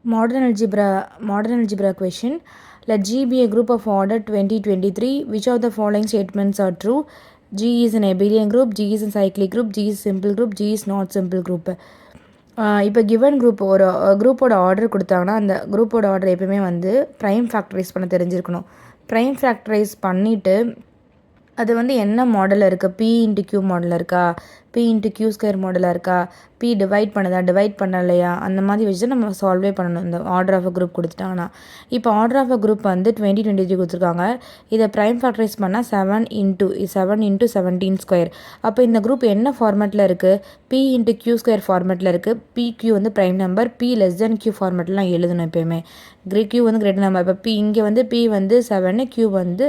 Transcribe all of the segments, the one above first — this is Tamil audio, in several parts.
Modern algebra question. Let G be a group of order 2023. Which of the following statements are true? G is an abelian group, G is a cyclic group, G is simple group, G is not simple group. இப்போ கிவன் குரூப் ஒரு குரூப்போட ஆர்டர் கொடுத்தாங்கன்னா அந்த குரூப்போட ஆர்டர் எப்பயுமே வந்து ப்ரைம் ஃபேக்டரைஸ் பண்ண தெரிஞ்சிருக்கணும். ப்ரைம் ஃபேக்டரைஸ் பண்ணிவிட்டு அது வந்து என்ன மாடலில் இருக்குது, பி இன்ட்டு கியூ மாடலில் இருக்கா, பி இன்ட்டு கியூ ஸ்கொயர் மாடலாக இருக்கா, பி டிவைட் பண்ணலையா, அந்த மாதிரி வச்சு நம்ம சால்வே பண்ணணும். இந்த ஆர்டர் ஆஃப் அ குரூப் கொடுத்துட்டாங்கன்னா இப்போ ஆர்டர் ஆஃப் அ குரூப் வந்து 2023 கொடுத்துருக்காங்க. இதை ப்ரைம் ஃபேக்டரைஸ் பண்ணால் 7 இன்ட்டு 17 ஸ்கொயர். அப்போ இந்த குரூப் என்ன ஃபார்மேட்டில் இருக்குது, பி இன்ட்டு கியூ ஸ்கொயர் ஃபார்மேட்டில் இருக்குது. பி கியூ வந்து prime number, P less than Q ஃபார்மேட்லாம் எழுதணும் எப்போயுமே. கியூ வந்து கிரேட்டர் நம்பர். இப்போ பி இங்கே வந்து பி வந்து 7, கியூ வந்து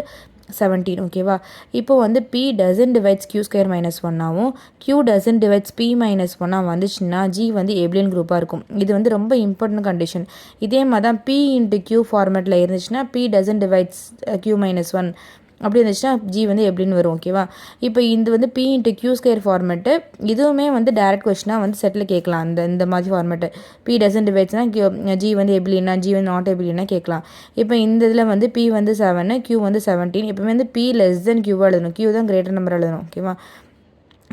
17. ஓகேவா. இப்போ வந்து p doesn't divides q square minus 1ஆகவும் q doesn't divides p minus 1 வந்துச்சுன்னா g வந்து ஏபிலியன் குரூப்பாக இருக்கும். இது வந்து ரொம்ப இம்பார்ட்டன்ட் கண்டிஷன். இதே மாதிரி தான் p இன்ட்டு q ஃபார்மேட்டில் இருந்துச்சுன்னா p doesn't divides q minus 1 அப்படி இருந்துச்சுன்னா ஜி வந்து எப்படின்னு வரும். ஓகேவா. இப்போ இது வந்து p into q square format. இதுவுமே வந்து டேரக்ட் கொஸ்டினாக வந்து செட்டில் கேட்கலாம். இந்த மாதிரி ஃபார்மேட்டு பி டசன்ட் டிவைட்ஸ்னா ஜி வந்து எப்படின்னா ஜி வந்து நாட் எப்படின்னா கேட்கலாம். இப்போ இந்த இதில் வந்து பி வந்து 7, கியூ வந்து 17. எப்பவுமே வந்து பி லெஸ் தென் கியூவாக எழுதணும், கியூ தான் கிரேட்டர் நம்பர் எழுதணும். ஓகேவா.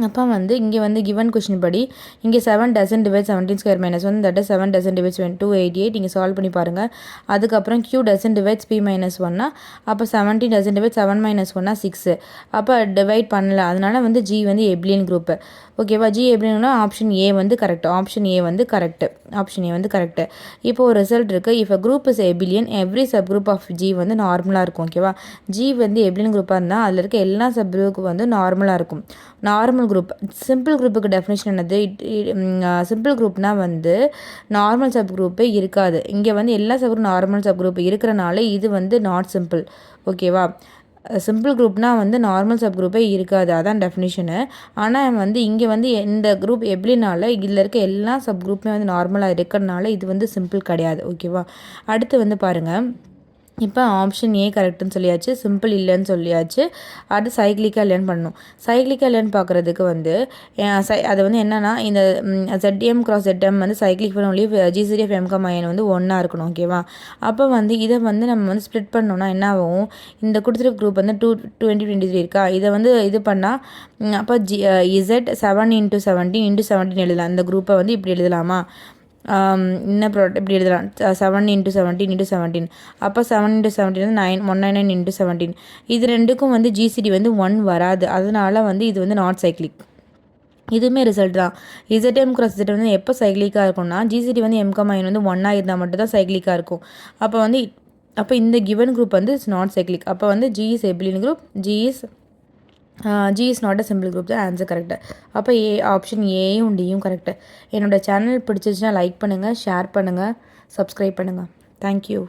அப்போ வந்து இங்கே வந்து கிவன் கொஷின் படி இங்கே 7 doesn't divide 17 square minus 1, that 7 doesn't divide 288. இங்கே சால்வ் பண்ணி பாருங்கள். அதுக்கப்புறம் q doesn't divide p minus 1, அப்போ 17 doesn't divide 7 minus 1 6. அப்போ டிவைட் பண்ணல, அதனால வந்து g வந்து எபிலியன் குரூப்பு. ஓகேவா. ஜி எப்படின்னா ஆப்ஷன் ஏ வந்து கரெக்டு. இப்போ ஒரு ரிசல்ட் இருக்குது. If a group is abelian every subgroup of g வந்து நார்மலாக இருக்கும். ஓகேவா. ஜி வந்து எபிலியன் குரூப்பாக இருந்தால் அதில் இருக்க எல்லா சப் குரூப்புக்கும் வந்து நார்மலாக இருக்கும். Normal group. சிம்பிள் குரூப்புக்கு டெஃபினேஷன் என்னது, சிம்பிள் குரூப்னால் வந்து நார்மல் சப் குரூப்பே இருக்காது. இங்கே வந்து எல்லா sub group normal sub group இருக்கிறனால இது வந்து நாட் சிம்பிள். ஓகேவா. சிம்பிள் குரூப்னால் வந்து நார்மல் சப் குரூப்பே இருக்காது, அதான் டெஃபினிஷனு. ஆனால் வந்து இங்கே வந்து இந்த குரூப் எப்படினால இதில் இருக்க எல்லா சப் குரூப்புமே வந்து நார்மலாக இருக்கிறனால இது வந்து சிம்பிள் கிடையாது. ஓகேவா. அடுத்து வந்து பாருங்கள். இப்போ ஆப்ஷன் ஏ கரெக்டுன்னு சொல்லியாச்சு, சிம்பிள் இல்லைன்னு சொல்லியாச்சு. அது சைக்ளிக்காக லேர்ன் பண்ணணும். சைக்ளிக்காக லேர்ன் பார்க்குறதுக்கு வந்து அது வந்து என்னென்னா இந்த ZM × ZM வந்து சைக்ளிக் பண்ண only GCD of M, N வந்து ஒன்றா இருக்கணும். ஓகேவா. அப்போ வந்து இதை வந்து நம்ம வந்து ஸ்ப்ளிட் பண்ணோம்னா என்ன ஆகும், இந்த கொடுத்துருக்க குரூப் வந்து 2023 இருக்கா, இதை வந்து இது பண்ணால் அப்போ Z 7 × 17 × 17 எழுதலாம். இந்த குரூப்பை வந்து இப்படி எழுதலாமா, என்ன ப்ராடக்ட் இப்படி எழுதலாம், 7 × 17 × 17. அப்போ 7 × 17 வந்து 199 × 17. இது ரெண்டுக்கும் வந்து ஜிசிடி வந்து 1 வராது, அதனால வந்து இது வந்து நாட் சைக்ளிக். இதுவுமே ரிசல்ட் தான். ZM × ZM வந்து எப்போ சைக்ளிக்காக இருக்கும்னா ஜிசிடி வந்து M, N வந்து 1 இருந்தால் மட்டும் தான் சைக்ளிக்காக இருக்கும். அப்போ இந்த கிவன் குரூப் வந்து இட்ஸ் நாட் சைக்ளிக். அப்போ வந்து G is எபிலியன் group, G is not a simple group தான் ஆன்சர் கரெக்டு. அப்போ ஆப்ஷன் ஏயும் டியும் கரெக்டு. என்னோடய சேனல் பிடிச்சிருச்சுன்னா லைக் பண்ணுங்கள், ஷேர் பண்ணுங்கள், சப்ஸ்கிரைப் பண்ணுங்கள். தேங்க்யூ.